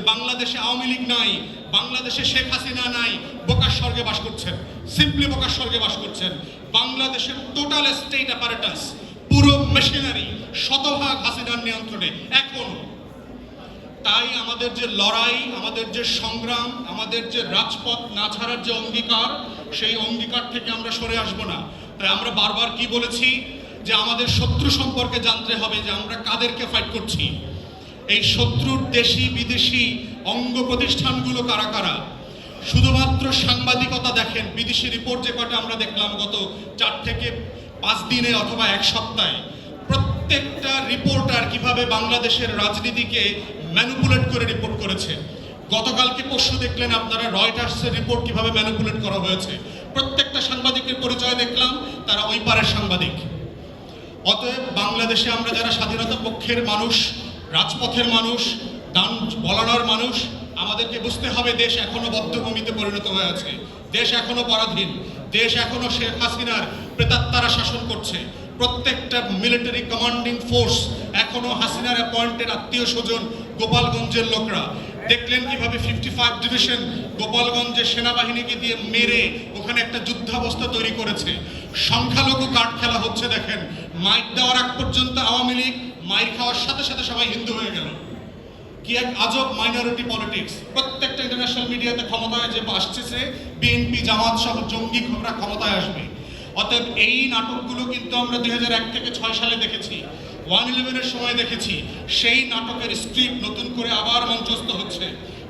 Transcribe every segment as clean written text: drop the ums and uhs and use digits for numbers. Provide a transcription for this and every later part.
বাংলাদেশে আওয়ামী লীগ নাই, বাংলাদেশে শেখ হাসিনা নাই, বোকার স্বর্গে বাস করছেন, সিম্পলি বোকার স্বর্গে বাস করছেন। বাংলাদেশের টোটাল স্টেট অ্যাপারেটাস, পুরো মেশিনারি শতভাগ হাসিনার নিয়ন্ত্রণে এখনো। তাই আমাদের যে লড়াই, আমাদের যে সংগ্রাম, আমাদের যে রাজপথ না ছাড়ার যে অঙ্গীকার, সেই অঙ্গীকার থেকে আমরা সরে আসব না। তাই আমরা বারবার কি বলেছি যে আমাদের শত্রু সম্পর্কে জানতে হবে, যে আমরা কাদেরকে ফাইট করছি। এই শত্রুর দেশি বিদেশি অঙ্গ প্রতিষ্ঠানগুলো কারা কারা। শুধুমাত্র সাংবাদিকতা দেখেন, বিদেশি রিপোর্ট যে কটা আমরা দেখলাম গত 4 থেকে 5 দিনে অথবা 1 সপ্তাহে, প্রত্যেকটা রিপোর্টার কিভাবে বাংলাদেশের রাজনীতিকে ম্যানিপুলেট করে রিপোর্ট করেছে। গতকালকে পরশু দেখলেন আপনারা রয়টার্সের রিপোর্ট কিভাবে ম্যানিপুলেট করা হয়েছে। প্রত্যেকটা সাংবাদিকের পরিচয় দেখলাম, তারা ওই পারের সাংবাদিক। অতএব বাংলাদেশে আমরা যারা স্বাধীনতা পক্ষের মানুষ, রাজপথের মানুষ, দান বলানোর মানুষ, আমাদেরকে বুঝতে হবে দেশ এখনো বদ্ধভূমিতে পরিণত হয়ে আছে, দেশ এখনো পরাধীন, দেশ এখনো শেখ হাসিনার প্রেতাত্মারা শাসন করছে। প্রত্যেকটা মিলিটারি কমান্ডিং ফোর্স এখনো হাসিনার অ্যাপয়েন্টেড আত্মীয় স্বজন, গোপালগঞ্জের লোকরা। দেখলেন কিভাবে 55 ডিভিশন গোপালগঞ্জের সেনাবাহিনীকে দিয়ে মেরে ওখানে একটা যুদ্ধাবস্থা তৈরি করেছে। সংখ্যালঘু কার্ড খেলা হচ্ছে দেখেন। মাইক দেওয়ার আগ পর্যন্ত আওয়ামী লীগ, মাইর খাওয়ার সাথে সাথে সবাই হিন্দু হয়ে গেল। কি এক আজব মাইনরিটি পলিটিক্স। প্রত্যেকটা ইন্টারন্যাশনাল মিডিয়াতে ক্ষমতায় যে আসছে বিএনপি, জামাত সহ জঙ্গি খবরা ক্ষমতায় আসবে। অতএব এই নাটকগুলো কিন্তু আমরা 2001 থেকে 6 সালে দেখেছি, 1/11-এর সময় দেখেছি। সেই নাটকের স্ক্রিপ্ট নতুন করে আবার মঞ্চস্থ হচ্ছে।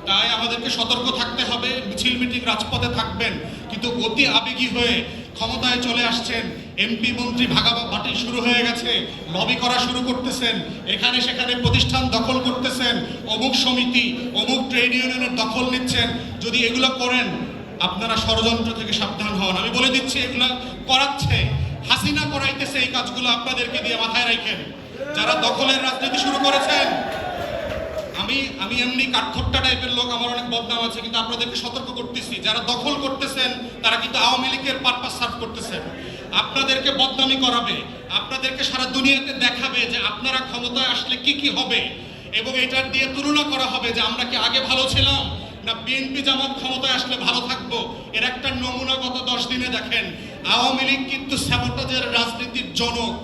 তাই আমাদেরকে সতর্ক থাকতে হবে। মিছিল মিটিং রাজপথে থাকবেন, কিন্তু অতি আবেগী হয়ে ক্ষমতায় চলে আসছেন, এমপি মন্ত্রী ভাগাভাগি শুরু হয়ে গেছে, লবি করা শুরু করতেছেন, এখানে সেখানে প্রতিষ্ঠান দখল করতেছেন, অমুক সমিতি, অমুক ট্রেড ইউনিয়নের দখল নিচ্ছেন। যদি এগুলো করেন, আপনারা ষড়যন্ত্র থেকে সাবধান হন। আমি বলে দিচ্ছি, এগুলো করাচ্ছে হাসিনা, করাইতেছে এই কাজগুলো আপনাদেরকে দিয়ে। মাথায় রাখেন, যারা দখলের রাজনীতি শুরু করেছেন, আমি এমনি কাঠখোট্টা টাইপের লোক, আমার অনেক বদনাম আছে, কিন্তু আপনাদেরকে সতর্ক করতেছি, যারা দখল করতেছেন তারা কিন্তু আওয়ামী লীগের পারপাস সার্ভ করতেছেন। আপনাদেরকে বদনামি করাবে, আপনাদেরকে সারা দুনিয়াতে দেখাবে যে আপনারা ক্ষমতায় আসলে কি কি হবে, এবং এটার দিয়ে তুলনা করা হবে যে আমরা কি আগে ভালো ছিলাম না বিএনপি জামাত ক্ষমতায় আসলে ভালো থাকবো। এর একটা নমুনা গত 10 দিনে দেখেন। আওয়ামী লীগ কিন্তু স্যাবোটাজের রাজনীতির জনক।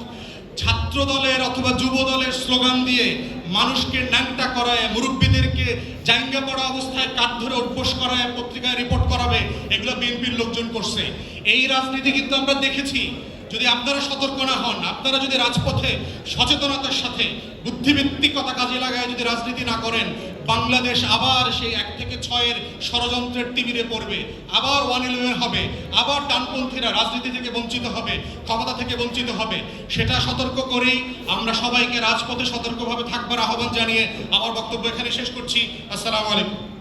ছাত্র দলের অথবা যুব দলের স্লোগান দিয়ে মানুষকে ন্যাংটা করায়, মুরব্বীদেরকে জাঙ্গা পড়া অবস্থায় কাঠ ধরে উঠবোস করায়, পত্রিকায় রিপোর্ট করাবে, এগুলো বিএনপির লোকজন করছে। এই রাজনীতি কিন্তু আমরা দেখেছি। যদি আপনারা সতর্ক না হন, আপনারা যদি রাজপথে সচেতনতার সাথে বুদ্ধিভিত্তিকতা কাজে লাগায় যদি রাজনীতি না করেন, বাংলাদেশ আবার সেই 1 থেকে 6-এর ষড়যন্ত্রের তিমিরে পড়বে। আবার 1/11 হবে, আবার ডানপন্থীরা রাজনীতি থেকে বঞ্চিত হবে, ক্ষমতা থেকে বঞ্চিত হবে। সেটা সতর্ক করেই আমরা সবাইকে রাজপথে সতর্কভাবে থাকবার আহ্বান জানিয়ে আমার বক্তব্য এখানে শেষ করছি। আসসালামু আলাইকুম।